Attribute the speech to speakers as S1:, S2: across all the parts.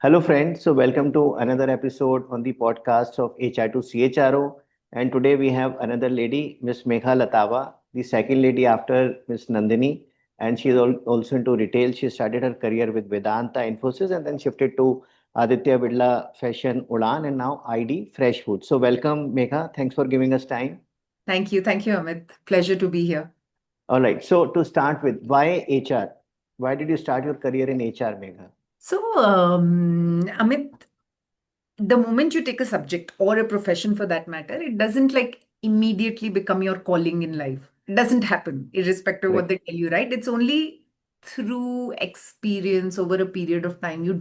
S1: Hello, friends. So, welcome to another episode on the podcast of HR to CHRO. And today we have another lady, Miss Megha Latawa, the second lady after Miss Nandini. And she is also into retail. She started her career with Vedanta Infosys and then shifted to Aditya Birla Fashion Udan and now ID Fresh Food. So, welcome, Megha. Thanks for giving us time.
S2: Thank you. Thank you, Amit. Pleasure to be here.
S1: All right. So, to start with, why HR? Why did you start your career in HR, Megha?
S2: Amit, the moment you take a subject or a profession for that matter, it doesn't like immediately become your calling in life. It doesn't happen, irrespective of what
S1: Correct.
S2: they tell you, right? It's only through experience over a period of time you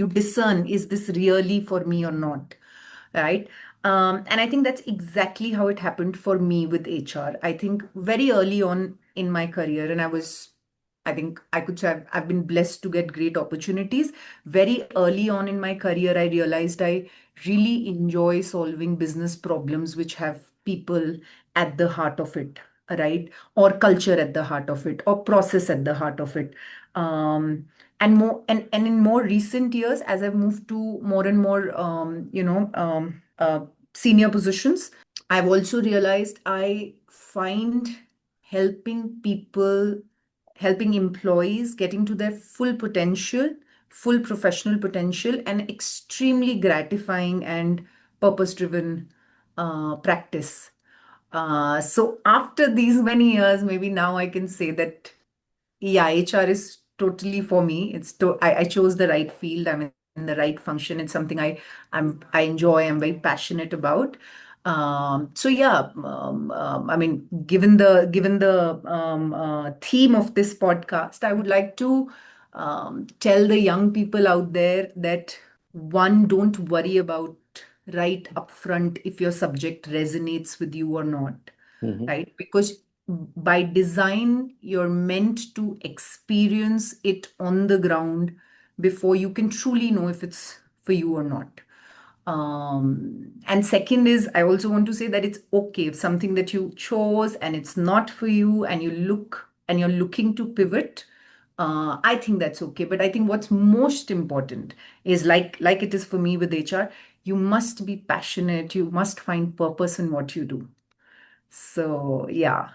S2: discern, is this really for me or not, right? And I think that's exactly how it happened for me with HR. I think very early on in my career, and I think I could say I've been blessed to get great opportunities. Very early on in my career, I realized I really enjoy solving business problems which have people at the heart of it, right? Or culture at the heart of it, or process at the heart of it. And in more recent years, as I've moved to more and more senior positions, I've also realized I find helping people, helping employees getting to their full potential, full professional potential, and extremely gratifying and purpose driven practice. So after these many years, maybe now I can say that, yeah, HR is totally for me. I chose the right field. I'm in the right function. It's something I enjoy. I'm very passionate about. So yeah, I mean, given the theme of this podcast, I would like to tell the young people out there that, one, don't worry about right upfront if your subject resonates with you or not,
S1: Mhm.
S2: right? Because by design, you're meant to experience it on the ground before you can truly know if it's for you or not. And second is, I also want to say that it's okay if something that you chose and it's not for you, and you're looking to pivot. I think that's okay. But I think what's most important is, like it is for me with HR, you must be passionate. You must find purpose in what you do. So yeah.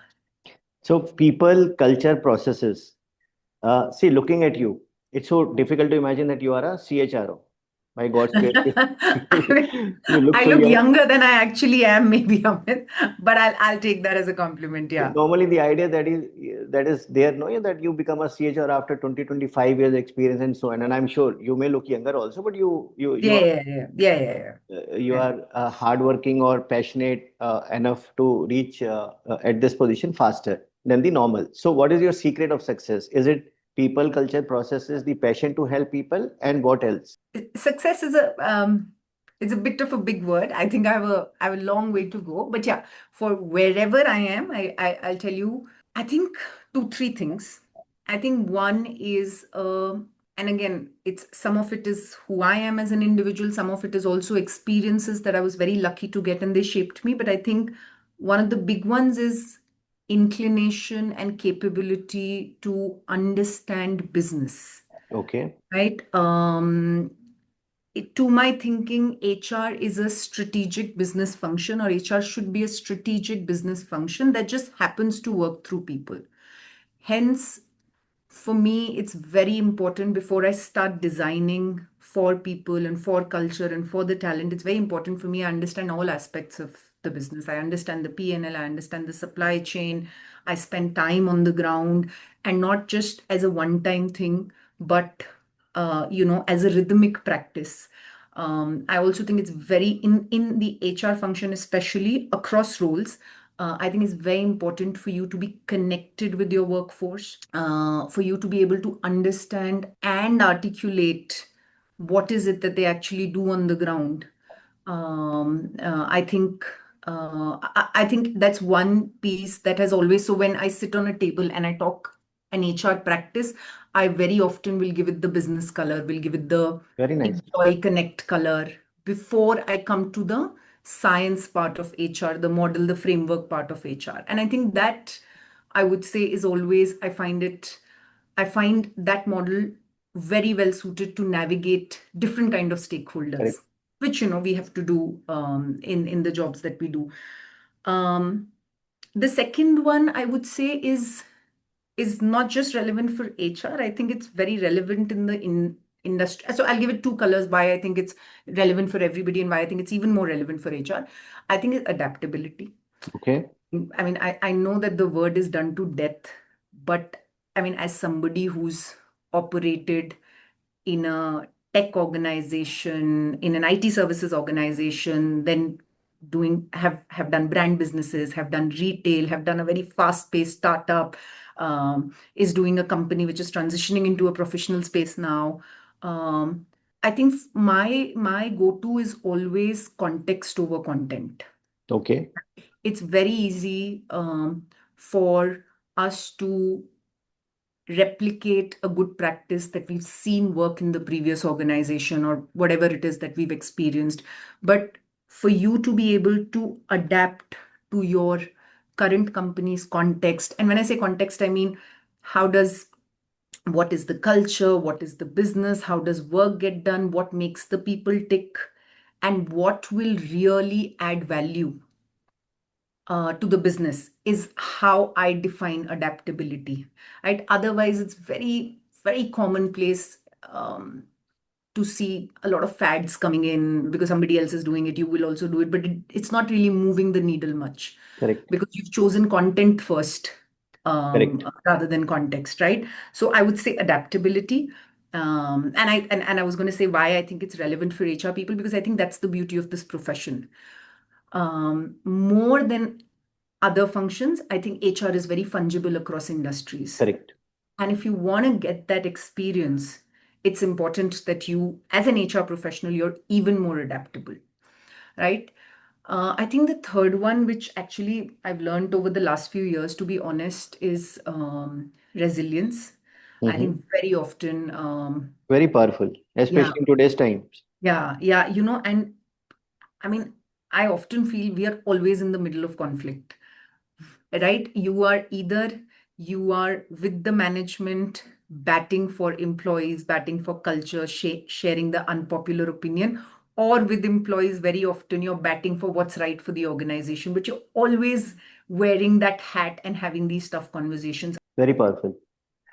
S1: So, people, culture, processes. See, looking at you, it's so difficult to imagine that you are a CHRO. By God's grace,
S2: I mean,
S1: you look
S2: I
S1: so
S2: look
S1: young.
S2: younger than I actually am, maybe, Amit, but I'll take that as a compliment.
S1: So
S2: Yeah.
S1: normally, the idea that is there, no, that you become a CHRO after 20-25 years experience and so on. And I'm sure you may look younger also, but
S2: Yeah, yeah, yeah, yeah, yeah, yeah.
S1: you
S2: Yeah.
S1: are hardworking or passionate enough to reach at this position faster than the normal. So, what is your secret of success? Is it people, culture, processes, the passion to help people, and what else?
S2: Success is a bit of a big word. I think I have a long way to go. But yeah, for wherever I am, I'll tell you. I think two, three things. I think one is, and again, it's some of it is who I am as an individual. Some of it is also experiences that I was very lucky to get, and they shaped me. But I think one of the big ones is inclination and capability to understand business,
S1: Okay.
S2: right? To my thinking, HR is a strategic business function, or HR should be a strategic business function that just happens to work through people. Hence, for me, it's very important before I start designing for people and for culture and for the talent. It's very important for me. I understand all aspects of the business. I understand the P&L, I understand the supply chain. I spend time on the ground, and not just as a one time thing, but as a rhythmic practice. I also think it's very in the HR function, especially across roles. I think it's very important for you to be connected with your workforce, for you to be able to understand and articulate what is it that they actually do on the ground. I think I think that's one piece that has always. So when I sit on a table and I talk an HR practice, I very often will give it the business color, will give it the
S1: Very nice.
S2: employee connect color before I come to the science part of HR, the model, the framework part of HR. And I think that, I would say, is always, I find that model very well suited to navigate different kind of stakeholders,
S1: Correct.
S2: which we have to do in the jobs that we do. Um, the second one I would say is not just relevant for HR. I think it's very relevant in the industry. So I'll give it two colors why I think it's relevant for everybody and why I think it's even more relevant for HR. I think it's adaptability.
S1: Okay.
S2: I mean, I know that the word is done to death, but I mean, as somebody who's operated in a tech organization, in an IT services organization, then have done brand businesses, have done retail, have done a very fast-paced startup, is doing a company which is transitioning into a professional space now. Um, I think my go-to is always context over content.
S1: Okay.
S2: It's very easy for us to replicate a good practice that we've seen work in the previous organization or whatever it is that we've experienced. But for you to be able to adapt to your current company's context, and when I say context, I mean how does what is the culture, what is the business, how does work get done, what makes the people tick, and what will really add value to the business is how I define adaptability, right? Otherwise, it's very, very commonplace to see a lot of fads coming in because somebody else is doing it. You will also do it, but it's not really moving the needle much
S1: Correct.
S2: because you've chosen content first
S1: Correct.
S2: rather than context, right? So I would say adaptability. And I was going to say why I think it's relevant for HR people because I think that's the beauty of this profession. More than other functions, I think HR is very fungible across industries.
S1: Correct.
S2: And if you want to get that experience, it's important that you, as an HR professional, you're even more adaptable, right? I think the third one, which actually I've learned over the last few years, to be honest, is resilience. I
S1: Mm-hmm.
S2: think very often,
S1: Very powerful,
S2: yeah,
S1: especially in today's times.
S2: yeah, and I mean, I often feel we are always in the middle of conflict, right? You are with the management, batting for employees, batting for culture, sharing the unpopular opinion, or with employees, very often you're batting for what's right for the organization, but you're always wearing that hat and having these tough conversations.
S1: Very powerful.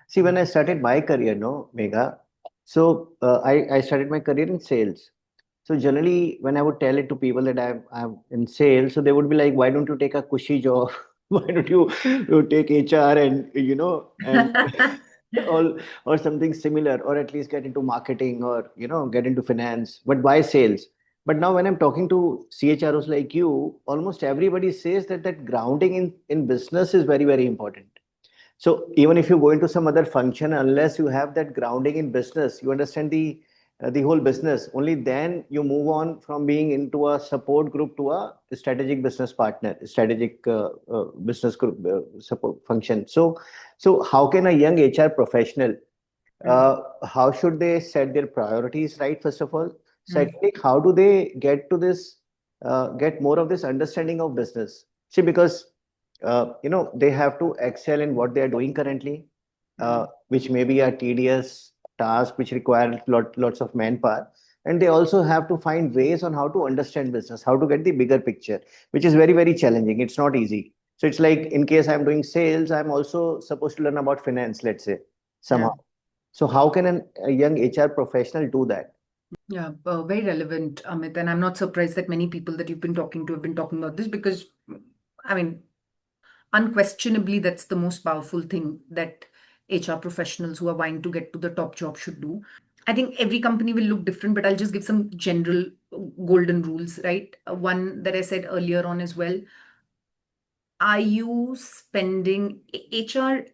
S1: See, when I started my career, no, Megha, so I started my career in sales. So generally, when I would tell it to people that I'm in sales, so they would be like, "Why don't you take a cushy job? Why don't you take HR and and all or something similar, or at least get into marketing or get into finance? But why sales?" But now when I'm talking to CHROs like you, almost everybody says that grounding in business is very, very important. So even if you go into some other function, unless you have that grounding in business, you understand the whole business. Only then you move on from being into a support group to a strategic business partner, strategic business group support function. So how can a young HR professional?
S2: Mm,
S1: How should they set their priorities right? First of all,
S2: mm,
S1: secondly, how do they get to this, get more of this understanding of business? See, because they have to excel in what they are doing currently,
S2: mm,
S1: which may be a tedious task which require lots of manpower, and they also have to find ways on how to understand business, how to get the bigger picture, which is very, very challenging. It's not easy. So it's like in case I'm doing sales, I'm also supposed to learn about finance, let's say, somehow.
S2: yeah.
S1: So how can a young HR professional do that?
S2: Yeah, very relevant, Amit. And I'm not surprised that many people that you've been talking to have been talking about this because, I mean, unquestionably, that's the most powerful thing that HR professionals who are vying to get to the top job should do. I think every company will look different, but I'll just give some general golden rules, right? One that I said earlier on as well. Are you spending, HR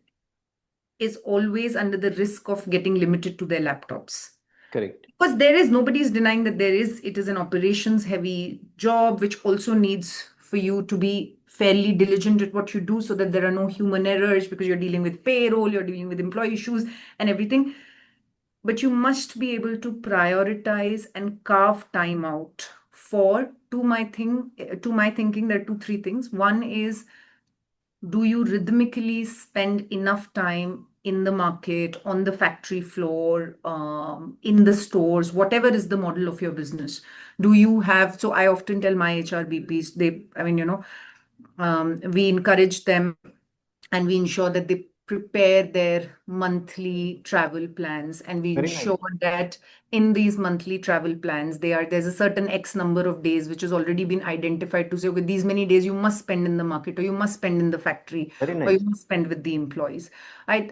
S2: is always under the risk of getting limited to their laptops.
S1: Correct.
S2: Because there is, nobody is denying that it is an operations heavy job, which also needs for you to be fairly diligent at what you do so that there are no human errors because you're dealing with payroll, you're dealing with employee issues and everything. But you must be able to prioritize and carve time out for, to my thinking, there are three things. One is, do you rhythmically spend enough time in the market, on the factory floor, in the stores, whatever is the model of your business? Do you have, so I often tell my HRBPs, we encourage them and we ensure that they prepare their monthly travel plans, and we
S1: Very
S2: ensure
S1: nice.
S2: that in these monthly travel plans there's a certain x number of days which has already been identified to say, okay, these many days you must spend in the market, or you must spend in the factory,
S1: Very
S2: or you
S1: nice.
S2: must spend with the employees.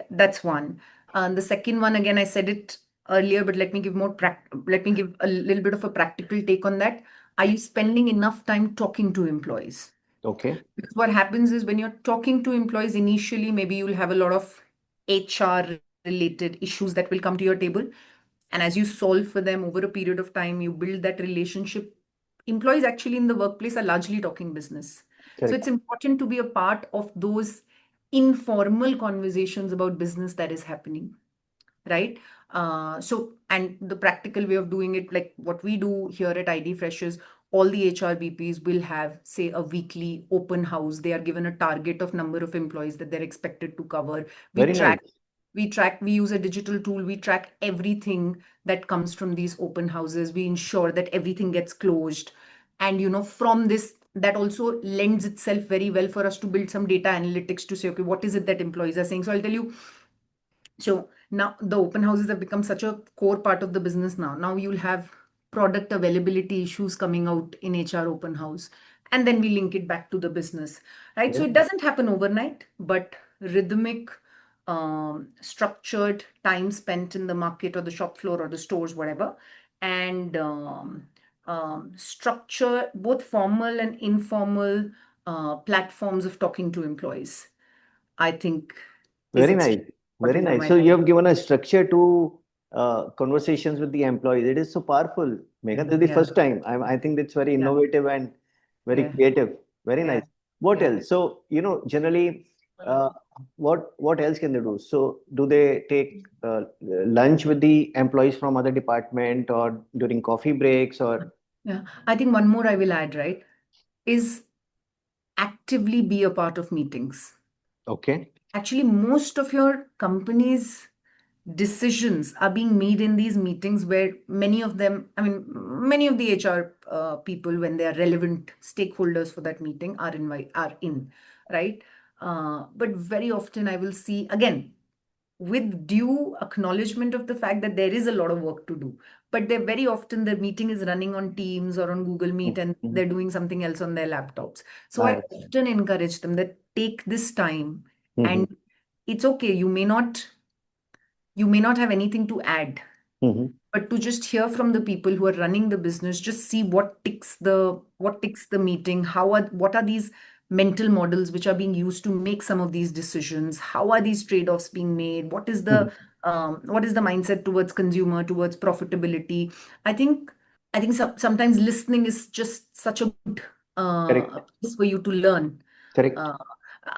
S2: That's one. The second one, again, I said it earlier, but let me give a little bit of a practical take on that. Are you spending enough time talking to employees?
S1: Okay.
S2: Because what happens is when you're talking to employees initially, maybe you'll have a lot of HR related issues that will come to your table. And as you solve for them over a period of time, you build that relationship. Employees actually in the workplace are largely talking business. So it's
S1: Correct.
S2: important to be a part of those informal conversations about business that is happening, right? And the practical way of doing it, like what we do here at ID Fresh, is all the HRBPs will have, say, a weekly open house. They are given a target of number of employees that they're expected to cover. We
S1: Very
S2: track,
S1: nice.
S2: we use a digital tool. We track everything that comes from these open houses. We ensure that everything gets closed. And, from this, that also lends itself very well for us to build some data analytics to say, okay, what is it that employees are saying? So I'll tell you, so now the open houses have become such a core part of the business now. Now you'll have product availability issues coming out in HR open house, and then we link it back to the business, right? So
S1: Very
S2: it
S1: nice.
S2: doesn't happen overnight, but rhythmic, structured time spent in the market or the shop floor or the stores, whatever, and structure both formal and informal platforms of talking to employees, I think, is
S1: Very
S2: extremely
S1: nice. Very
S2: important from
S1: nice.
S2: my
S1: So you
S2: point
S1: have given a structure to conversations with the employees. It is so powerful. Megha, this is the
S2: Yeah,
S1: first time. I think that's very
S2: yeah,
S1: innovative and very
S2: yeah,
S1: creative. Very
S2: yeah,
S1: nice. What
S2: yeah.
S1: else? So, generally, uh, what else can they do? So, do they take lunch with the employees from other department or during coffee breaks or
S2: Yeah. I think one more I will add, right, is actively be a part of meetings.
S1: okay?
S2: Actually, most of your company's decisions are being made in these meetings where many of them, I mean, many of the HR people, when they are relevant stakeholders for that meeting, are in, right? But very often I will see, again, with due acknowledgement of the fact that there is a lot of work to do, but they're very often the meeting is running on Teams or on Google Meet, and
S1: Mhm.
S2: they're doing something else on their laptops. So
S1: I
S2: I
S1: understand.
S2: often encourage them that take this time,
S1: Mhm.
S2: and it's okay, you may not have anything to add,
S1: Mhm.
S2: but to just hear from the people who are running the business, just see what ticks the meeting, what are these mental models which are being used to make some of these decisions, how are these trade-offs being made,
S1: Mhm.
S2: what is the mindset towards consumer, towards profitability. I think sometimes listening is just such a good
S1: Correct.
S2: place for you to learn.
S1: Correct.
S2: uh,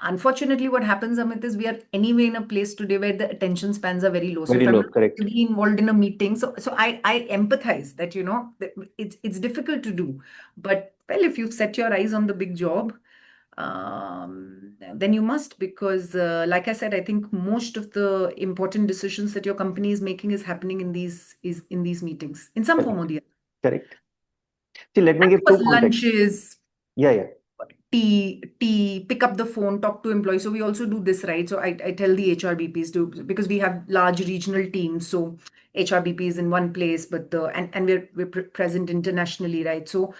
S2: Unfortunately, what happens, Amit, is we are anyway in a place today where the attention spans are very low. So
S1: Very
S2: if I'm
S1: low.
S2: not
S1: Correct.
S2: actively involved in a meeting, so I empathize that, that it's difficult to do. But well, if you've set your eyes on the big job, then you must, because like I said, I think most of the important decisions that your company is making is happening in these meetings in some form or
S1: Correct.
S2: the other.
S1: Correct. See, let me
S2: And
S1: give
S2: of course,
S1: two contexts.
S2: lunches,
S1: Yeah, yeah.
S2: tea, pick up the phone, talk to employees. So we also do this, right? So I tell the HRBPs to, because we have large regional teams. So HRBP is in one place, but and we're present internationally, right? So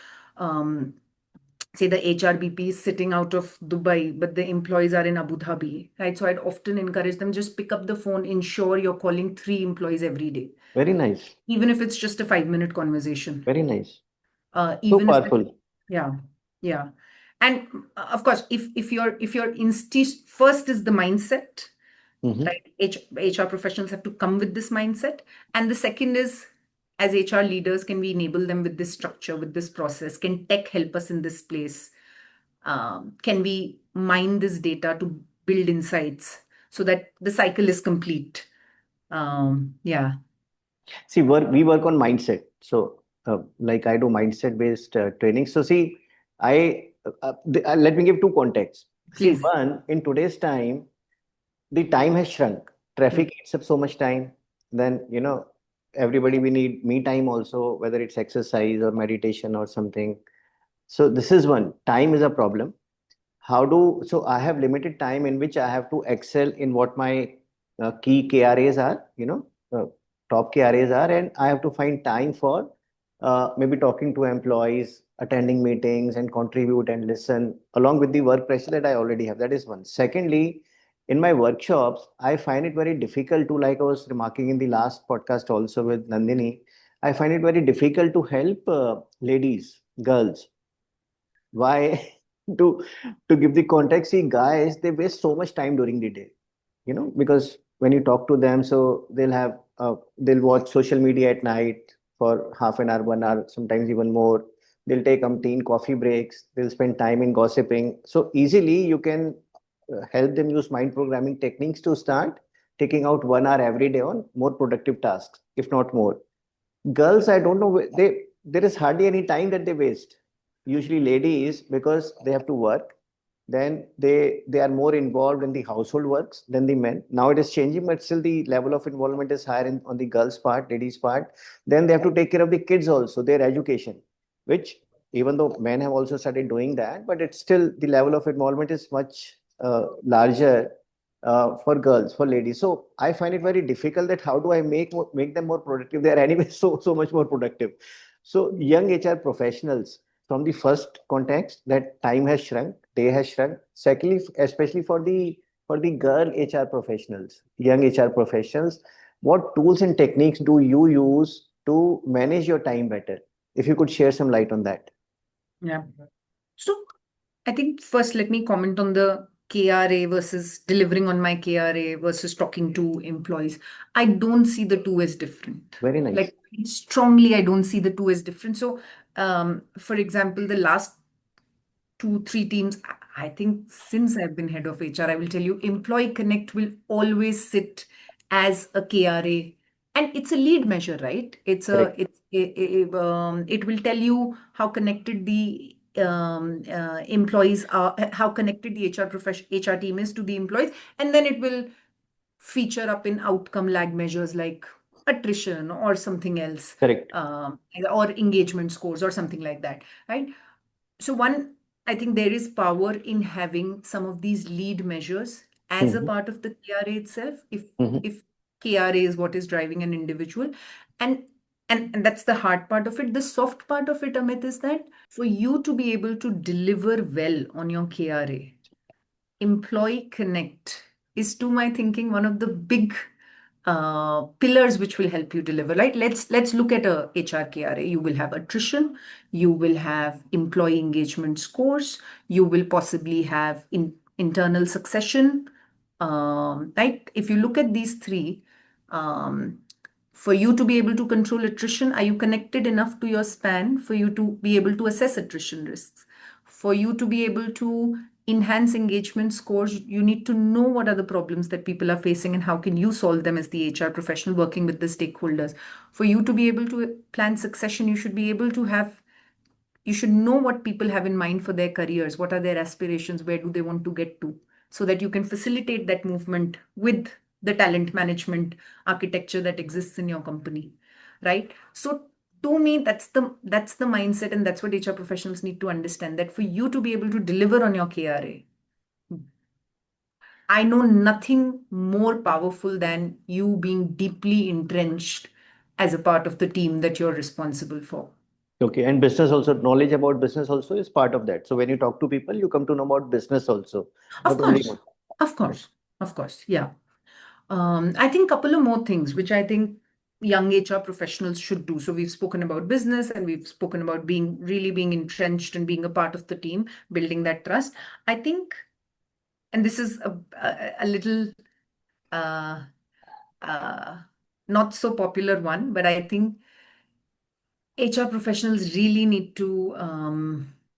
S2: say the HRBP is sitting out of Dubai, but the employees are in Abu Dhabi, right? So I'd often encourage them, just pick up the phone, ensure you're calling 3 employees every day,
S1: Very nice.
S2: even if it's just a 5-minute conversation.
S1: Very nice. So
S2: Even if
S1: powerful.
S2: yeah, yeah. And of course, if your instinct first is the mindset,
S1: Hmm.
S2: right? HR professionals have to come with this mindset, and the second is, as HR leaders, can we enable them with this structure, with this process? Can tech help us in this place? Can we mine this data to build insights so that the cycle is complete? Yeah.
S1: See, we work on mindset. So, like I do mindset based training. So, see, let me give two contexts. See,
S2: Please.
S1: one, in today's time, the time has shrunk. Traffic eats up so much time. Then, everybody, we need me time also, whether it's exercise or meditation or something. So this is one. Time is a problem. So I have limited time in which I have to excel in what my key KRAs are, top KRAs are, and I have to find time for maybe talking to employees, attending meetings, and contribute and listen along with the work pressure that I already have. That is one. Secondly, in my workshops, I find it very difficult to, like I was remarking in the last podcast also with Nandini, I find it very difficult to help ladies, girls. Why? to to give the context, see, guys, they waste so much time during the day, because when you talk to them, so they'll watch social media at night for half an hour, 1 hour, sometimes even more. They'll take umpteen coffee breaks. They'll spend time in gossiping. So easily you can help them use mind programming techniques to start taking out 1 hour every day on more productive tasks, if not more. Girls, I don't know, there is hardly any time that they waste. Usually ladies, because they have to work, then they are more involved in the household works than the men. Now it is changing, but still the level of involvement is higher on the girls part, ladies part. Then they have to take care of the kids also, their education, which, even though men have also started doing that, but it's still, the level of involvement is much larger for girls, for ladies. So I find it very difficult that how do I make them more productive? They are anyway so much more productive. So young HR professionals, from the first context, that time has shrunk, day has shrunk. Secondly, especially for the girl HR professionals, young HR professionals, what tools and techniques do you use to manage your time better? If you could share some light on that.
S2: Yeah. So I think first let me comment on the KRA versus delivering on my KRA versus talking to employees. I don't see the two as different.
S1: Very nice.
S2: Like strongly, I don't see the two as different. So, for example, the last 2, 3 teams, I think since I've been head of HR, I will tell you, Employee Connect will always sit as a KRA, and it's a lead measure, right?
S1: Correct.
S2: It will tell you how connected the employees are, how connected the HR team is to the employees, and then it will feature up in outcome lag measures like attrition or something else,
S1: Correct.
S2: or engagement scores or something like that, right? So one, I think there is power in having some of these lead measures as a
S1: Mhm.
S2: part of the KRA itself,
S1: Mhm.
S2: if KRA is what is driving an individual. And and that's the hard part of it. The soft part of it, Amit, is that for you to be able to deliver well on your KRA, Employee Connect is, to my thinking, one of the big pillars which will help you deliver. Right? Let's look at a HR KRA. You will have attrition, you will have employee engagement scores, you will possibly have internal succession. Right? If you look at these three, um, for you to be able to control attrition, are you connected enough to your span for you to be able to assess attrition risks? For you to be able to enhance engagement scores, you need to know what are the problems that people are facing and how can you solve them as the HR professional working with the stakeholders. For you to be able to plan succession, you should know what people have in mind for their careers, what are their aspirations, where do they want to get to, so that you can facilitate that movement with the talent management architecture that exists in your company, right? So to me, that's the mindset, and that's what HR professionals need to understand, that for you to be able to deliver on your KRA, I know nothing more powerful than you being deeply entrenched as a part of the team that you're responsible for.
S1: Okay, and business also, knowledge about business also is part of that. So when you talk to people, you come to know about business also,
S2: Of
S1: not only
S2: course, of course, of course, yeah. I think a couple of more things which I think young HR professionals should do. So we've spoken about business and we've spoken about being entrenched and being a part of the team, building that trust. I think, and this is a little uh, uh, not so popular one, but I think HR professionals really need to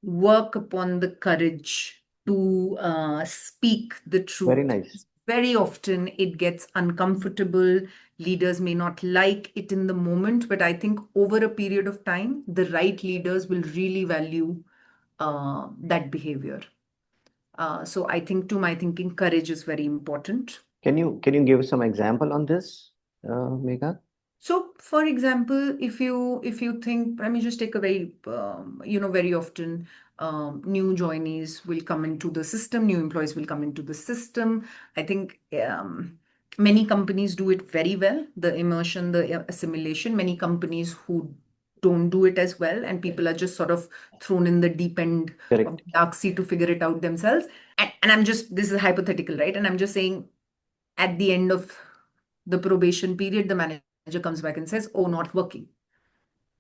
S2: work upon the courage to speak the
S1: very
S2: truth.
S1: nice.
S2: Very often it gets uncomfortable. Leaders may not like it in the moment, but I think over a period of time, the right leaders will really value that behavior. So I think, to my thinking, courage is very important.
S1: Can you give some example on this, Megha?
S2: So, for example, if you think, let me just take a very very often new joinees will come into the system, new employees will come into the system. I think many companies do it very well, the immersion, the assimilation. Many companies who don't do it as well, and people are just sort of thrown in the deep end of
S1: Correct.
S2: the dark sea to figure it out themselves. And I'm just, this is hypothetical, right? And I'm just saying, at the end of the probation period, the manager comes back and says, oh, not working.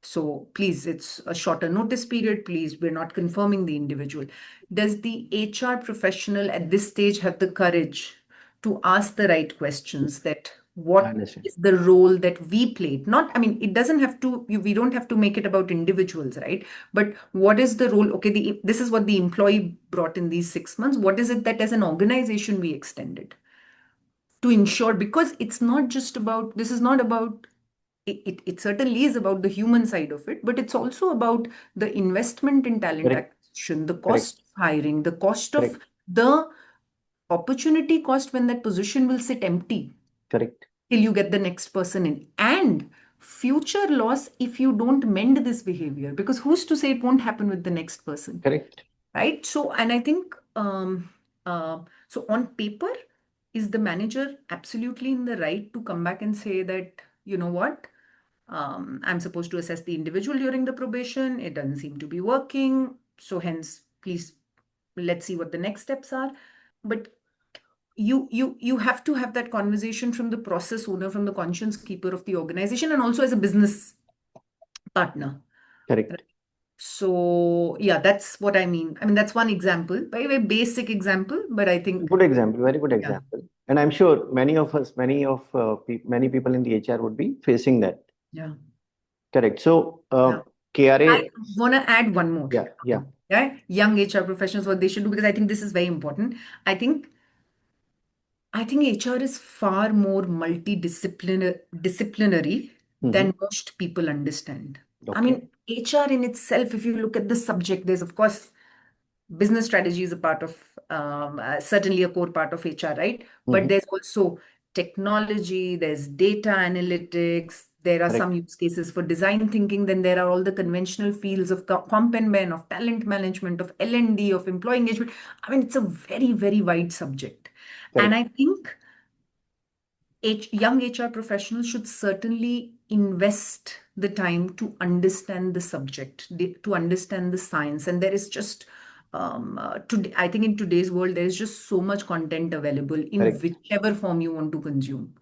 S2: So please, it's a shorter notice period. Please, we're not confirming the individual. Does the HR professional at this stage have the courage to ask the right questions, that
S1: I
S2: what
S1: understand.
S2: is the role that we played? Not, I mean, it doesn't have to, we don't have to make it about individuals, right? But what is the role? Okay, this is what the employee brought in these 6 months. What is it that as an organization we extended to ensure? Because it's not just about, this is not about, it certainly is about the human side of it, but it's also about the investment in talent
S1: Correct.
S2: acquisition, the
S1: Correct.
S2: cost of hiring, the cost of
S1: Correct.
S2: the opportunity cost when that position will sit empty
S1: Correct.
S2: till you get the next person in, and future loss if you don't mend this behavior, because who's to say it won't happen with the next person,
S1: Correct.
S2: right? So, and I think so on paper, is the manager absolutely in the right to come back and say that, you know what, I'm supposed to assess the individual during the probation. It doesn't seem to be working. So hence, please, let's see what the next steps are. But you have to have that conversation from the process owner, from the conscience keeper of the organization, and also as a business partner.
S1: Correct.
S2: So yeah, that's what I mean. I mean, that's one example, very, very basic example, but I think,
S1: Good example. Very good
S2: yeah,
S1: example. And I'm sure many of us, many people in the HR would be facing that.
S2: yeah,
S1: Correct. So,
S2: yeah. I
S1: KRA.
S2: want to add one more.
S1: Yeah. Yeah.
S2: Yeah, young HR professionals, what they should do, because I think this is very important. I think HR is far more disciplinary
S1: Mm-hmm.
S2: than most people understand. I
S1: Okay.
S2: mean, HR in itself, if you look at the subject, there's of course business strategy is a part of, certainly a core part of HR, right? But
S1: Mm-hmm.
S2: there's also technology, there's data analytics, there are some
S1: Correct.
S2: use cases for design thinking, then there are all the conventional fields of comp and ben, of talent management, of L&D, of employee engagement. I mean, it's a very, very wide subject. And
S1: Correct.
S2: I think young HR professionals should certainly invest the time to understand the subject, to understand the science. And there is just, today, I think in today's world, there is just so much content available in
S1: Correct.
S2: whichever form you want to consume.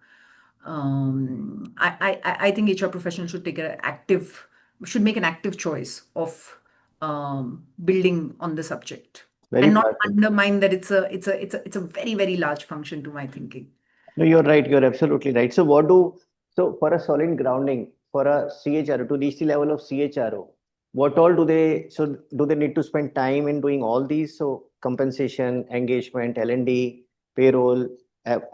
S2: I think HR professionals should should make an active choice of building on the subject,
S1: Very
S2: and not
S1: powerful.
S2: undermine that it's a very, very large function to my thinking.
S1: No, you're right. You're absolutely right. So for a solid grounding for a CHRO to reach the level of CHRO, what all do they need to spend time in doing all these? So compensation, engagement, L&D, payroll,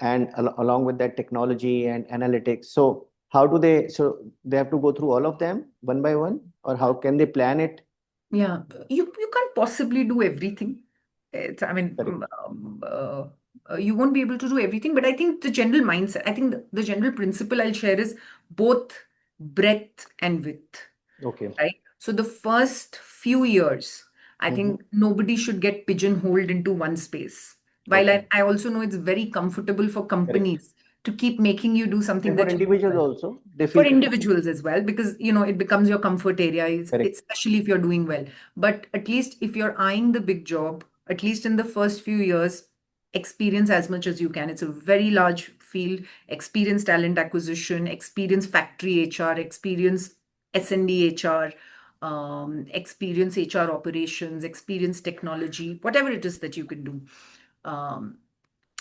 S1: and along with that technology and analytics. So so they have to go through all of them one by one, or how can they plan it?
S2: Yeah, you can't possibly do everything. I mean,
S1: Correct.
S2: you won't be able to do everything, but I think the general mindset, I think the general principle I'll share is both breadth and width,
S1: Okay.
S2: right? So the first few years, I
S1: Mm-hmm.
S2: think nobody should get pigeonholed into one space. While
S1: Okay.
S2: I also know it's very comfortable for
S1: Correct.
S2: companies to keep making you do something
S1: And for
S2: that you do
S1: individuals
S2: well,
S1: also, they
S2: for
S1: feel comfortable.
S2: individuals as well, because it becomes your comfort area,
S1: Correct.
S2: especially if you're doing well. But at least if you're eyeing the big job, at least in the first few years, experience as much as you can. It's a very large field. Experience talent acquisition, experience factory HR, experience S&D HR, experience HR operations, experience technology, whatever it is that you can do. Um,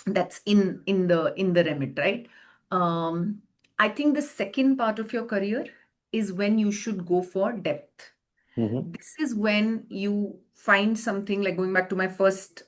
S2: that's in the remit, right? um I think the second part of your career is when you should go for depth.
S1: Mm-hmm.
S2: This is when you find something, like going back to my first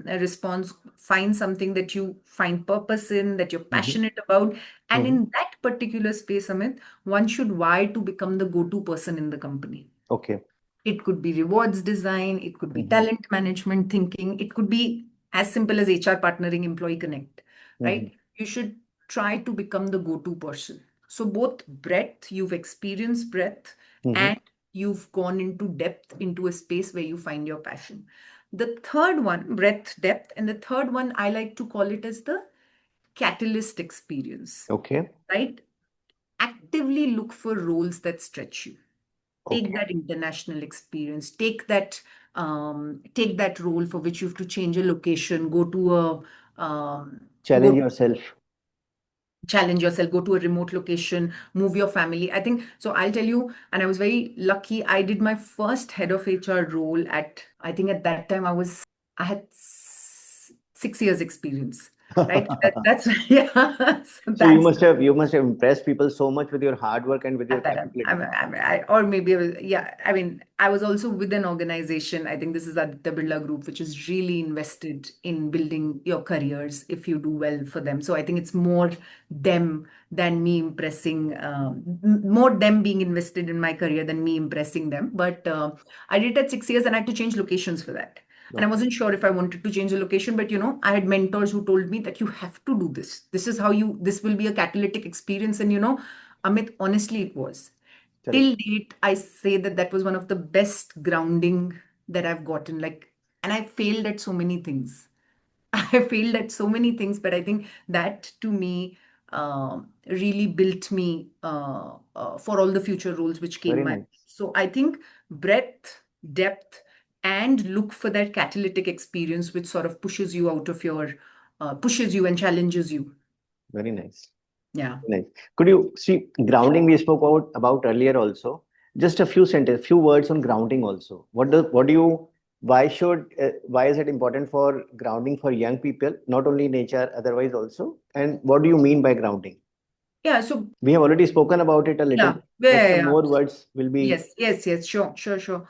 S2: response, find something that you find purpose in, that you're
S1: Mm-hmm.
S2: passionate about. And
S1: Mm-hmm.
S2: in that particular space, Amit, one should vie to become the go-to person in the company.
S1: Okay.
S2: It could be rewards design, it could be
S1: Mm-hmm.
S2: talent management thinking, it could be as simple as HR partnering, employee connect,
S1: Mm-hmm.
S2: right? you should try to become the go-to person. So both breadth, you've experienced breadth,
S1: Mm-hmm.
S2: and you've gone into depth, into a space where you find your passion. The third one, breadth, depth, and the third one, I like to call it as the catalyst experience,
S1: Okay.
S2: right? Actively look for roles that stretch you. Take
S1: Okay.
S2: that international experience. Take that role for which you have to change a location,
S1: Challenge
S2: go
S1: yourself.
S2: challenge yourself, go to a remote location, move your family. I think so. I'll tell you, and I was very lucky. I did my first head of HR role I think at that time I had 6 years experience, right? That's yeah. So
S1: So you
S2: that's
S1: must have impressed people so much with your hard work and with your
S2: at that
S1: capability.
S2: or maybe I was, yeah, I mean, I was also with an organization. I think this is at the Birla Group, which is really invested in building your careers if you do well for them. So I think it's more them than me impressing, more them being invested in my career than me impressing them. But I did that 6 years and I had to change locations for that. And I
S1: Okay.
S2: wasn't sure if I wanted to change the location, but I had mentors who told me that you have to do this. This will be a catalytic experience. And Amit, honestly, it was. Till
S1: Correct.
S2: date, I say that that was one of the best grounding that I've gotten. Like, and I failed at so many things. I failed at so many things, but I think that to me really built me for all the future roles which came
S1: Very
S2: my way.
S1: nice.
S2: So I think breadth, depth, and look for that catalytic experience which sort of pushes you and challenges you.
S1: Very nice.
S2: Yeah.
S1: Nice. Could you see grounding we spoke about earlier also? Just a few words on grounding also. What do you, why is it important for grounding for young people, not only in HR, otherwise also? And what do you mean by grounding?
S2: Yeah. So
S1: We have already spoken about it a little,
S2: yeah. Yeah.
S1: but
S2: Yeah,
S1: some
S2: yeah.
S1: more words will be
S2: Yes, yes, yes, sure, sure, sure.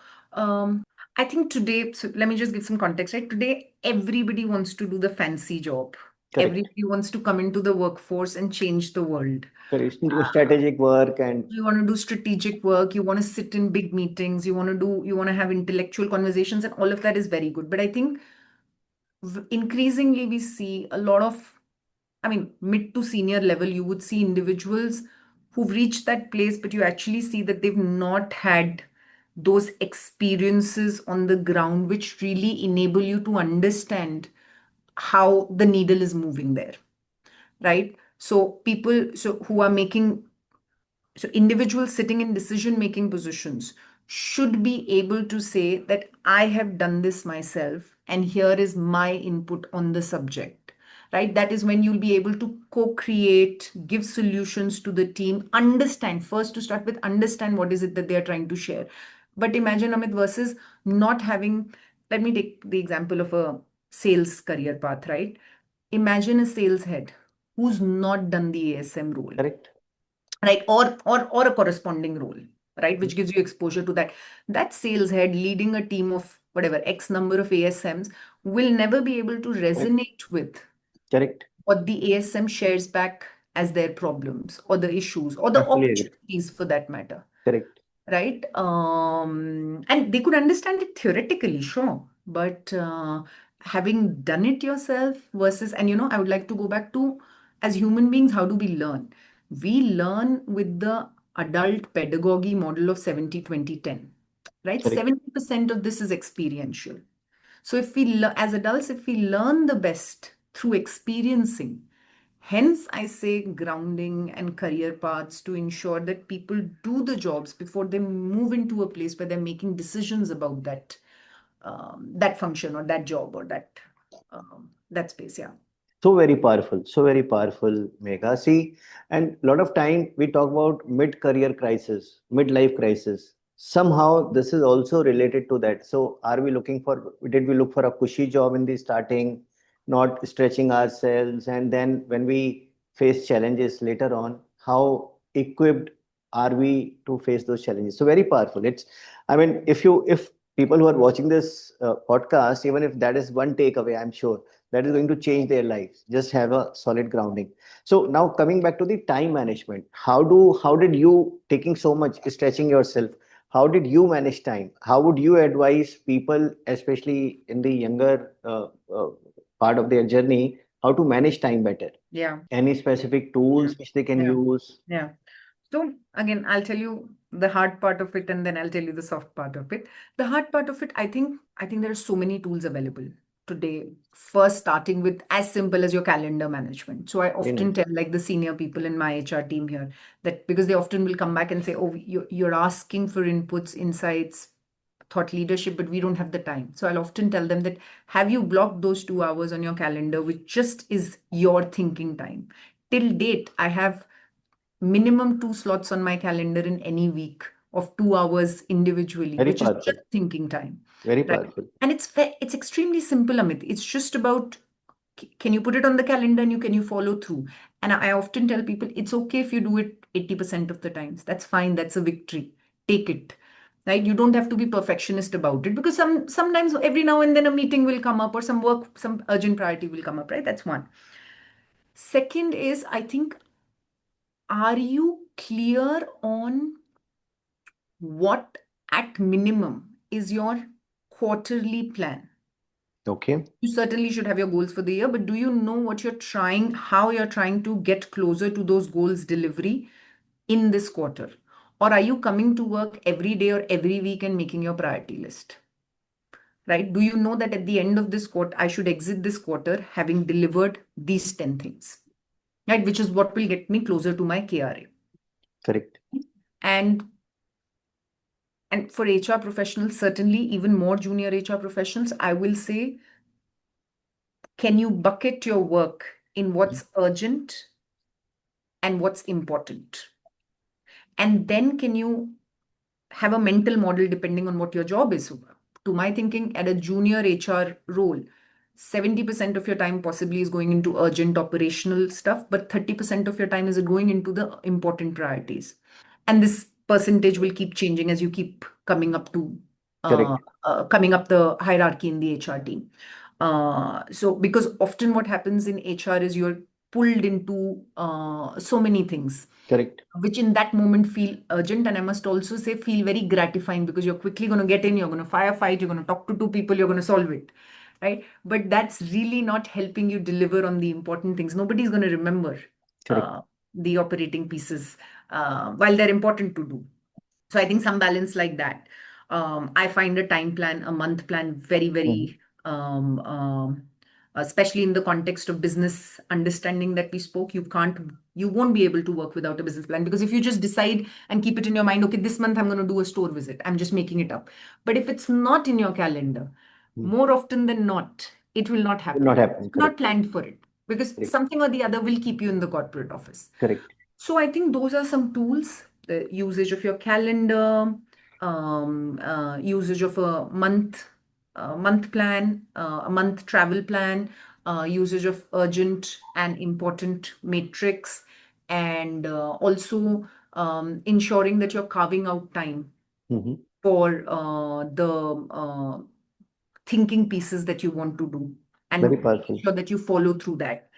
S2: I think today, so let me just give some context, right? Today, everybody wants to do the fancy job.
S1: correct.
S2: Everybody wants to come into the workforce and change the world.
S1: Correct. Strategic work and
S2: You want to do strategic work, you want to sit in big meetings, you want to have intellectual conversations, and all of that is very good. But I think increasingly we see a lot of, I mean, mid to senior level, you would see individuals who've reached that place, but you actually see that they've not had those experiences on the ground, which really enable you to understand how the needle is moving there, right? So who are making, so individuals sitting in decision making positions should be able to say that I have done this myself and here is my input on the subject, right? That is when you'll be able to co-create, give solutions to the team, understand, first to start with, understand what is it that they are trying to share. But imagine, Amit, versus not having, let me take the example of a sales career path, right? Imagine a sales head who's not done the ASM role,
S1: correct.
S2: right? Or a corresponding role, right, which gives you exposure to that sales head leading a team of whatever x number of ASMs will never be able to
S1: Correct.
S2: resonate with
S1: Correct.
S2: what the ASM shares back as their problems or the issues or the
S1: I fully agree.
S2: opportunities for that matter,
S1: Correct.
S2: right? And they could understand it theoretically, sure, but having done it yourself versus, and I would like to go back to, as human beings, how do we learn? We learn with the adult pedagogy model of 70-20-10, right?
S1: Correct.
S2: 70% of this is experiential. So as adults, if we learn the best through experiencing, hence I say grounding and career paths to ensure that people do the jobs before they move into a place where they're making decisions about that function or that job or that space. Yeah.
S1: So very powerful, Megha. See, and a lot of time we talk about mid-career crisis, mid-life crisis. Somehow this is also related to that. So did we look for a cushy job in the starting, not stretching ourselves, and then when we face challenges later on, how equipped are we to face those challenges? So very powerful. I mean, if people who are watching this podcast, even if that is one takeaway, I'm sure that is going to change their lives. Just have a solid grounding. So now coming back to the time management, how did you, taking so much, stretching yourself, how did you manage time? How would you advise people, especially in the younger part of their journey, how to manage time better.
S2: Yeah.
S1: Any specific tools which they can
S2: Yeah.
S1: use?
S2: Yeah. So again, I'll tell you the hard part of it, and then I'll tell you the soft part of it. The hard part of it, I think there are so many tools available today. First, starting with as simple as your calendar management. So I
S1: Very
S2: often
S1: nice.
S2: tell like the senior people in my HR team here that because they often will come back and say, "Oh, you're asking for inputs, insights, thought leadership, but we don't have the time." So I'll often tell them that have you blocked those 2 hours on your calendar, which just is your thinking time? Till date, I have minimum 2 slots on my calendar in any week of 2 hours individually,
S1: Very
S2: which is
S1: powerful.
S2: just thinking time,
S1: Very
S2: right?
S1: powerful.
S2: And it's extremely simple, Amit. It's just about can you put it on the calendar and can you follow through? And I often tell people it's okay if you do it 80% of the times. That's fine. That's a victory. Take it. Right? You don't have to be perfectionist about it because sometimes every now and then a meeting will come up or some work, some urgent priority will come up, right? That's one. Second is, I think, are you clear on what at minimum is your quarterly plan?
S1: Okay.
S2: You certainly should have your goals for the year, but do you know what how you're trying to get closer to those goals delivery in this quarter? Or are you coming to work every day or every week and making your priority list? Right? Do you know that at the end of this quarter, I should exit this quarter having delivered these 10 things, right? Which is what will get me closer to my KRA.
S1: Correct.
S2: And for HR professionals, certainly even more junior HR professionals, I will say, can you bucket your work in what's urgent and what's important? And then can you have a mental model depending on what your job is? To my thinking, at a junior HR role, 70% of your time possibly is going into urgent operational stuff, but 30% of your time is going into the important priorities. And this percentage will keep changing as you keep
S1: Correct.
S2: coming up the hierarchy in the HR team. So because often what happens in HR is you're pulled into so many things
S1: Correct.
S2: which in that moment feel urgent, and I must also say feel very gratifying because you're quickly going to get in, you're going to firefight, you're going to talk to two people, you're going to solve it, right? But that's really not helping you deliver on the important things. Nobody's going to remember
S1: Correct.
S2: the operating pieces while they're important to do. So I think some balance like that. I find a time plan, a month plan, very,
S1: Mhm.
S2: very, especially in the context of business understanding that we spoke, you won't be able to work without a business plan because if you just decide and keep it in your mind, okay, this month I'm going to do a store visit, I'm just making it up. But if it's not in your calendar,
S1: Mm.
S2: more often than not, it will not
S1: Will
S2: happen.
S1: not happen.
S2: Not
S1: Correct.
S2: planned for it because
S1: Correct.
S2: something or the other will keep you in the corporate office.
S1: Correct.
S2: So I think those are some tools, the usage of your calendar, usage of a month plan, a month travel plan, usage of urgent and important matrix, and also ensuring that you're carving out time
S1: Mhm.
S2: for the thinking pieces that you want to do
S1: Very
S2: and
S1: powerful.
S2: ensure that you follow through that.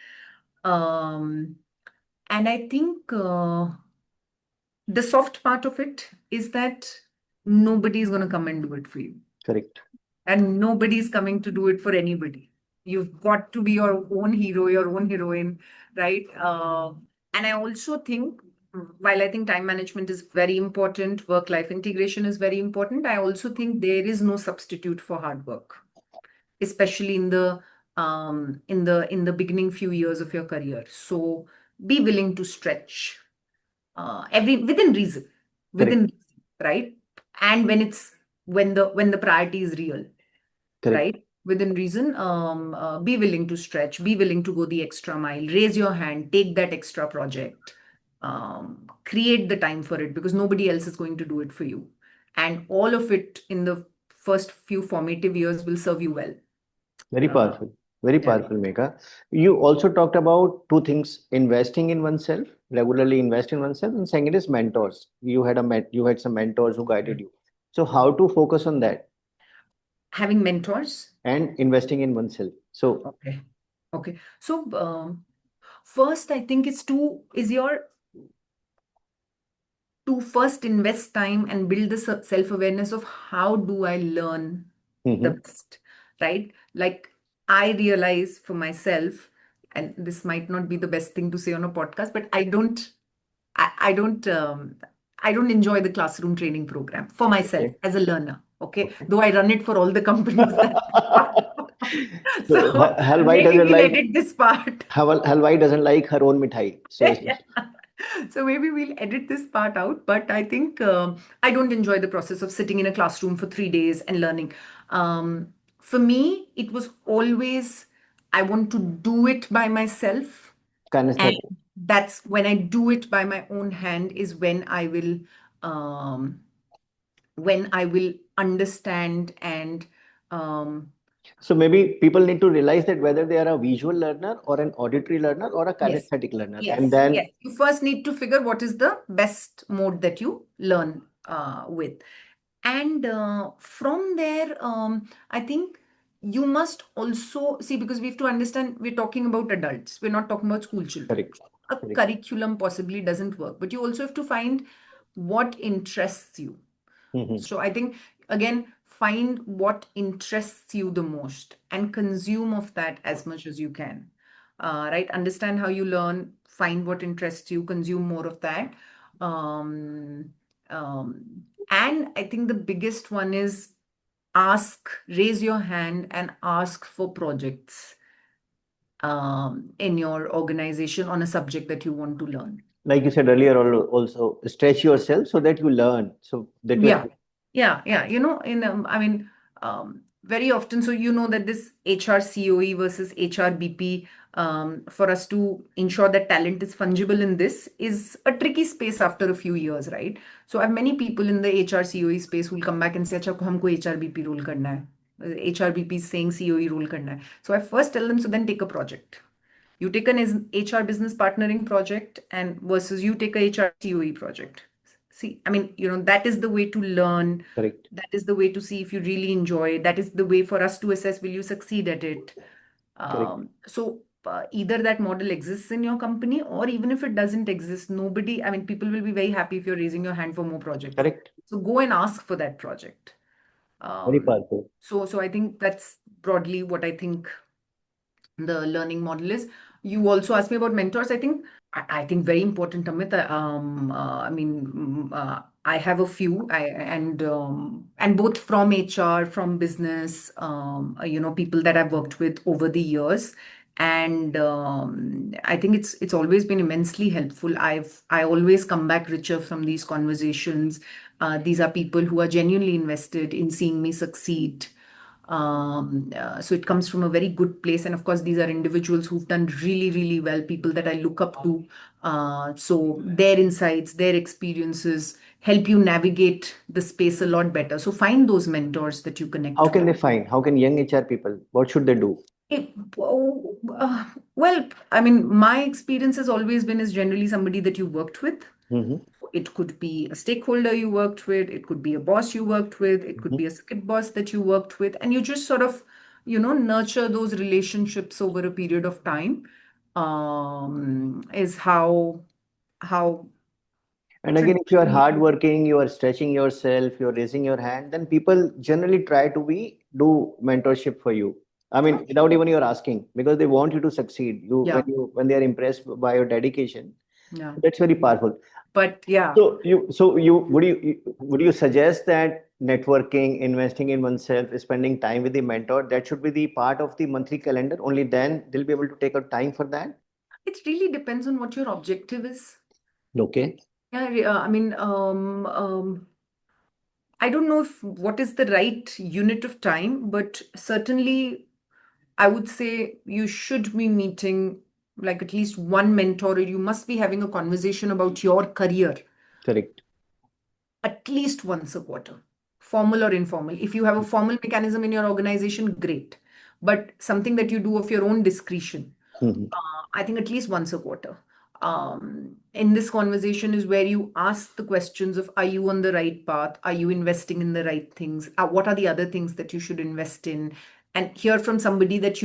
S2: Um, and I think the soft part of it is that nobody is going to come and do it for you.
S1: Correct.
S2: And nobody is coming to do it for anybody. You've got to be your own hero, your own heroine, right? And I also think, while I think time management is very important, work-life integration is very important, I also think there is no substitute for hard work, especially in the beginning few years of your career. So be willing to stretch every within
S1: Correct.
S2: reason, right? And when the priority is real,
S1: Correct.
S2: right? Within reason, be willing to stretch, be willing to go the extra mile, raise your hand, take that extra project, create the time for it because nobody else is going to do it for you. And all of it in the first few formative years will serve you well.
S1: Very
S2: Uh,
S1: powerful. Very
S2: yeah.
S1: powerful, Megha. You also talked about two things: investing in oneself, regularly invest in oneself, and second is mentors. You had some mentors who guided you. So how to focus on that
S2: Having mentors.
S1: and investing in oneself? So
S2: Okay. Okay. So first, I think to first invest time and build the self-awareness of how do I learn the
S1: mhm.
S2: best, right? Like I realize for myself, and this might not be the best thing to say on a podcast, but I don't enjoy the classroom training program for myself
S1: Okay.
S2: as a learner. Okay,
S1: Okay.
S2: though I run it for all the companies that I'm part of.
S1: So
S2: So
S1: Halwai
S2: maybe
S1: doesn't
S2: we'll
S1: like
S2: edit this part.
S1: Halwai doesn't like her own mithai. So it's
S2: Yeah. So maybe we'll edit this part out, but I think I don't enjoy the process of sitting in a classroom for 3 days and learning. For me, it was always I want to do it by myself, and
S1: kinesthetic.
S2: that's when I do it by my own hand is um, when I will understand and um,
S1: So maybe people need to realize that whether they are a visual learner or an auditory learner or a
S2: yes.
S1: kinesthetic learner. And
S2: Yes,
S1: then,
S2: yes. You first need to figure what is the best mode that you learn with. And from there, I think you must also see, because we have to understand we're talking about adults, we're not talking about school children.
S1: correct,
S2: A
S1: correct.
S2: curriculum possibly doesn't work, but you also have to find what interests you.
S1: Mhm.
S2: So I think, again, find what interests you the most and consume of that as much as you can. Right? Understand how you learn, find what interests you, consume more of that. Um, and I think the biggest one is raise your hand and ask for projects in your organization on a subject that you want to learn.
S1: Like you said earlier, also stretch yourself so that you learn. So that way,
S2: Yeah, yeah. Very often, so you know that this HR COE versus HR BP, for us to ensure that talent is fungible in this is a tricky space after a few years, right? So I have many people in the HR COE space who will come back and say, "अच्छा, हमको HR BP role करना है." HR BP is saying COE role करना है. So I first tell them, so then take a project. You take an HR business partnering project and versus you take a HR COE project. See, I mean, that is the way to learn.
S1: correct,
S2: That is the way to see if you really enjoy it. That is the way for us to assess, will you succeed at it?
S1: correct,
S2: So either that model exists in your company, or even if it doesn't exist, people will be very happy if you're raising your hand for more projects.
S1: correct.
S2: So go and ask for that project.
S1: Very
S2: Um,
S1: powerful.
S2: so I think that's broadly what I think the learning model is. You also asked me about mentors. I think very important, Amit. I have a few, and both from HR, from business, people that I've worked with over the years, and I think it's always been immensely helpful. I always come back richer from these conversations. These are people who are genuinely invested in seeing me succeed. So it comes from a very good place. And of course, these are individuals who've done really, really well, people that I look up to. So their insights, their experiences help you navigate the space a lot better. So find those mentors that you
S1: How
S2: connect
S1: can
S2: with.
S1: they find? How can young HR people? What should they do?
S2: It- oh, well, my experience has always been is generally somebody that you worked with.
S1: Hmm.
S2: It could be a stakeholder you worked with, it could be a boss you worked with, it could
S1: Hmm.
S2: be a skip boss that you worked with, and you just sort of, nurture those relationships over a period of time. Is how
S1: And again, if you are
S2: traditionally.
S1: hardworking, you are stretching yourself, you're raising your hand, then people generally try to do mentorship for you. I mean, without even you're asking, because they want you to succeed.
S2: Yeah,
S1: When they are impressed by your dedication,
S2: yeah.
S1: that's very powerful.
S2: But yeah,
S1: Would you suggest that networking, investing in oneself, spending time with the mentor, that should be the part of the monthly calendar? Only then they'll be able to take out time for that.
S2: it really depends on what your objective is.
S1: Okay,
S2: Yeah, I don't know if what is the right unit of time, but certainly I would say you should be meeting like at least one mentor, or you must be having a conversation about your career
S1: correct.
S2: at least once a quarter, formal or informal. If you have a formal mechanism in your organization, great. But something that you do of your own discretion,
S1: Mhm.
S2: I think at least once a quarter. In this conversation is where you ask the questions of, are you on the right path? Are you investing in the right things? What are the other things that you should invest in? And hear from somebody that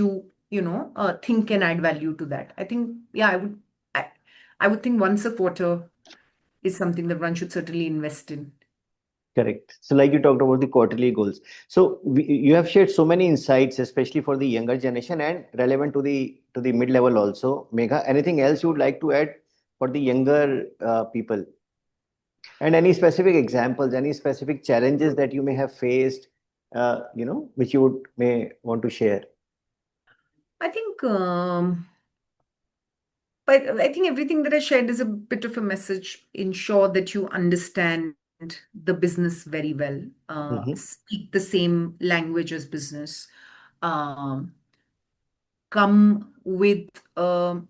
S2: think can add value to that. I think, yeah, I would think once a quarter is something that one should certainly invest in.
S1: Correct. So, like you talked about the quarterly goals. So, you have shared so many insights, especially for the younger generation and relevant to the mid level also. Megha, anything else you would like to add for the younger people? And any specific examples, any specific challenges that you may have faced, which you would may want to share?
S2: I think, but I think everything that I shared is a bit of a message. Ensure that you understand the business very well.
S1: Hmm.
S2: Speak the same language as business. Um, Come with a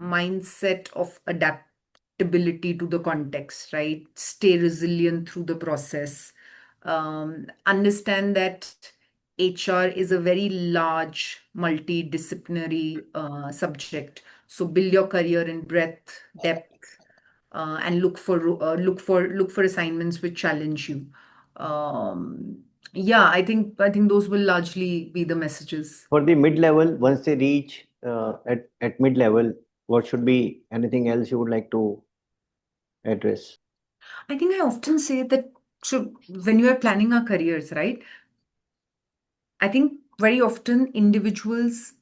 S2: mindset of adaptability to the context, right? Stay resilient through the process. Understand that HR is a very large multidisciplinary subject. So build your career in breadth, depth, and look for assignments which challenge you. Um, yeah, I think those will largely be the messages.
S1: For the mid level, once they reach at mid level, what should be anything else you would like to address?
S2: I think I often say that, so when you are planning our careers, right? I think very often individuals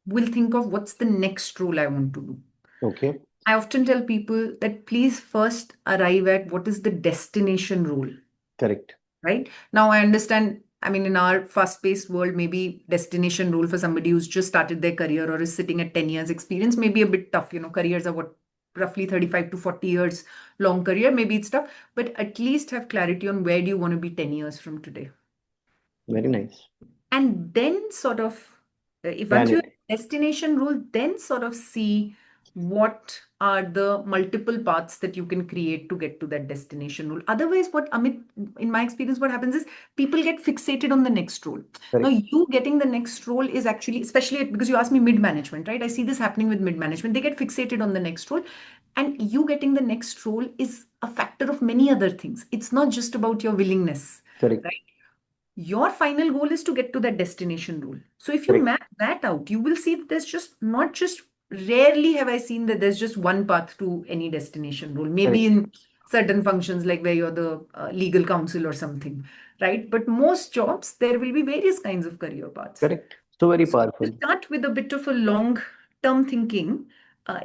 S2: will think of what's the next role I want to do.
S1: Okay,
S2: I often tell people that please first arrive at what is the destination role,
S1: correct,
S2: right? Now I understand, I mean, in our fast-paced world, maybe destination role for somebody who's just started their career or is sitting at 10 years experience may be a bit tough. Careers are what, roughly 35 to 40 years long career. Maybe it's tough, but at least have clarity on where do you want to be 10 years from today.
S1: very nice.
S2: And then sort of, if
S1: Plan
S2: once you
S1: it.
S2: have destination role, then sort of see what are the multiple paths that you can create to get to that destination role. Otherwise, what Amit, in my experience, what happens is people get fixated on the next role. Now,
S1: Correct,
S2: you getting the next role is actually, especially because you asked me mid management, right? I see this happening with mid management. They get fixated on the next role. And you getting the next role is a factor of many other things. It's not just about your willingness,
S1: correct,
S2: right? Your final goal is to get to that destination role. So if you
S1: correct,
S2: map that out, you will see that there's just not just rarely have I seen that there's just one path to any destination role. Maybe
S1: correct,
S2: in certain functions like where you're the legal counsel or something, right? But most jobs, there will be various kinds of career paths.
S1: correct. So very
S2: So if
S1: powerful.
S2: you start with a bit of a long term thinking,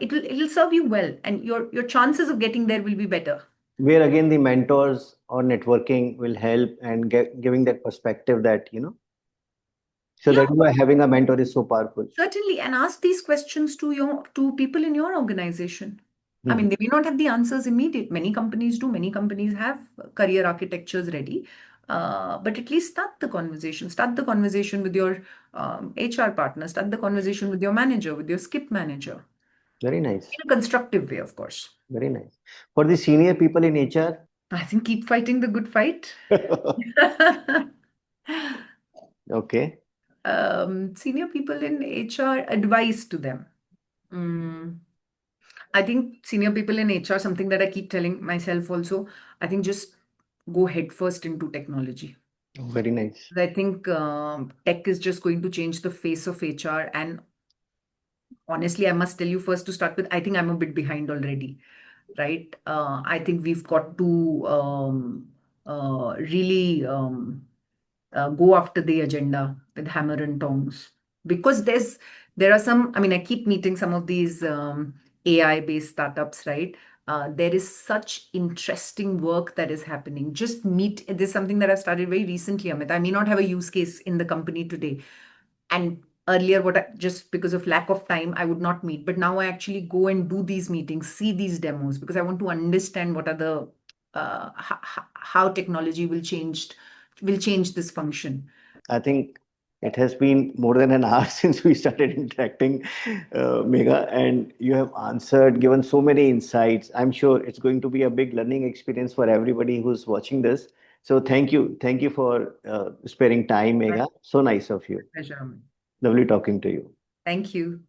S2: it'll serve you well, and your chances of getting there will be better.
S1: Where again the mentors or networking will help and giving that perspective that, so
S2: Yeah,
S1: that you are having a mentor is so powerful.
S2: certainly, and ask these questions to people in your organization. I
S1: Mhm.
S2: mean, they may not have the answers immediate. Many companies do. Many companies have career architectures ready. But at least start the conversation. Start the conversation with your HR partner. Start the conversation with your manager, with your skip manager,
S1: Very
S2: in
S1: nice.
S2: a constructive way, of course.
S1: Very nice. For the senior people in HR,
S2: I think keep fighting the good fight.
S1: okay,
S2: Senior people in HR, advice to them. Mm, I think senior people in HR, something that I keep telling myself also, I think just go headfirst into technology.
S1: very nice.
S2: I think tech is just going to change the face of HR. And honestly, I must tell you first to start with, I think I'm a bit behind already, right? I think we've got to really go after the agenda with hammer and tongs, because there are some, I mean, I keep meeting some of these AI based startups, right? There is such interesting work that is happening. Just meet, this is something that I've started very recently, Amit. I may not have a use case in the company today, and earlier just because of lack of time I would not meet, but now I actually go and do these meetings, see these demos, because I want to understand what are the how technology will change this function.
S1: I think it has been more than an hour since we started interacting, Megha, and you have answered, given so many insights. I'm sure it's going to be a big learning experience for everybody who's watching this. So thank you. Thank you for sparing time,
S2: My
S1: Megha. So nice of you.
S2: pleasure, Amit.
S1: Lovely talking to you.
S2: Thank you.